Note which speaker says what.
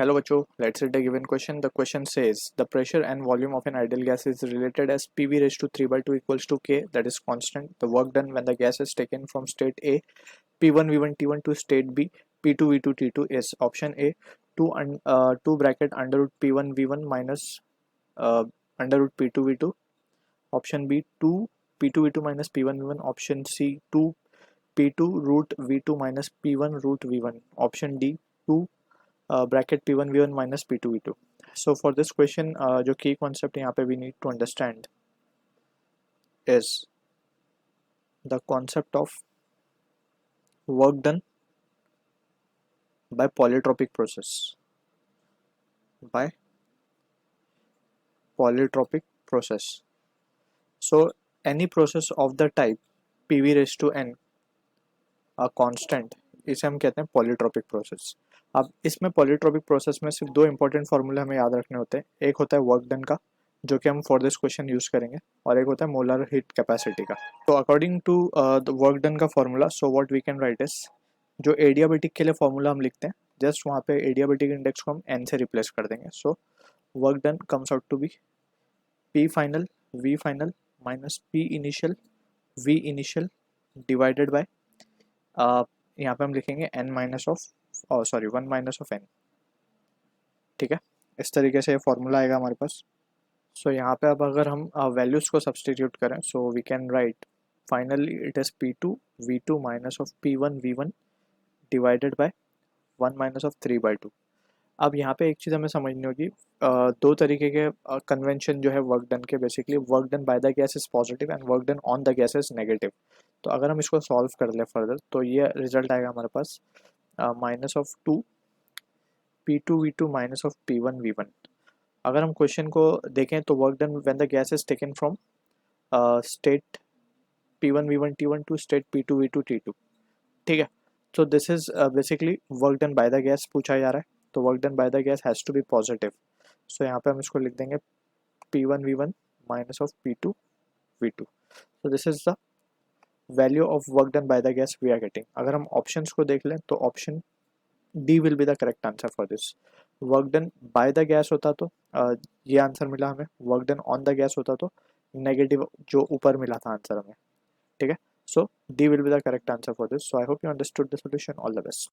Speaker 1: Hello बच्चों, let's read a given question. The question says the pressure and volume of an ideal gas is related as PV raised to 3 by 2 equals to K, that is constant. The work done when the gas is taken from state A, P1 V1 T1 to state B, P2 V2 T2 is option A 2 bracket under root P1 V1 minus under root P2 V2, option B 2 P2 V2 minus P1 V1, option C 2 P2 root V2 minus P1 root V1, option D 2 bracket P1 V1 minus P2 V2. So for this question, जो key concept यहाँ पे we need to understand is the concept of work done by polytropic process. By polytropic process. So any process of the type PV raised to n a constant, इसे हम कहते हैं polytropic process. अब इसमें polytropic process में सिर्फ दो important फार्मूले हमें याद रखने होते हैं. एक होता है वर्क डन का, जो कि हम फॉर दिस क्वेश्चन यूज करेंगे, और एक होता है मोलर हीट कैपेसिटी का. तो according to the work done का formula, so what we can write is, जो एडियाबेटिक के लिए फार्मूला हम लिखते हैं, जस्ट वहाँ पे एडियाबेटिक इंडेक्स को हम एन से रिप्लेस कर देंगे. So work done comes out to be p final v final minus p initial v initial divided by, यहाँ पे हम लिखेंगे n minus of sorry 1 minus of n. ठीक है, इस तरीके से ये फॉर्मूला आएगा हमारे पास. सो यहाँ पे अब अगर हम वैल्यूज़ को सब्सटीट्यूट करें, so we can write finally it is P2 V2 minus of P1 V1 divided by 1 minus of 3 by 2. अब यहाँ पे एक चीज़ हमें समझनी होगी, दो तरीके के कन्वेंशन जो है वर्क डन के, basically work done by the gas is positive and work done on the gas is negative. तो अगर हम इसको सॉल्व कर ले फर्दर, तो ये रिजल्ट आएगा हमारे पास minus of 2 P2 V2 minus of P1 V1. अगर हम क्वेश्चन को देखें तो work done when the gas is taken from state P1 V1 T1 to state P2 V2 T2. ठीक है, तो this is basically work done by the gas पूछा जा रहा है, तो work done by the gas has to be positive. So यहाँ पे हम इसको लिख देंगे P1 V1 minus of P2 V2. So this is the value of work done by the gas we are getting. अगर हम ऑप्शंस को देख लें तो option D will be the correct answer for this. Work done by the gas होता तो ये answer मिला हमें, work done on the gas होता तो नेगेटिव जो ऊपर मिला था आंसर हमें. ठीक है, so D will be the correct answer for this. So I hope you understood the solution. All the best.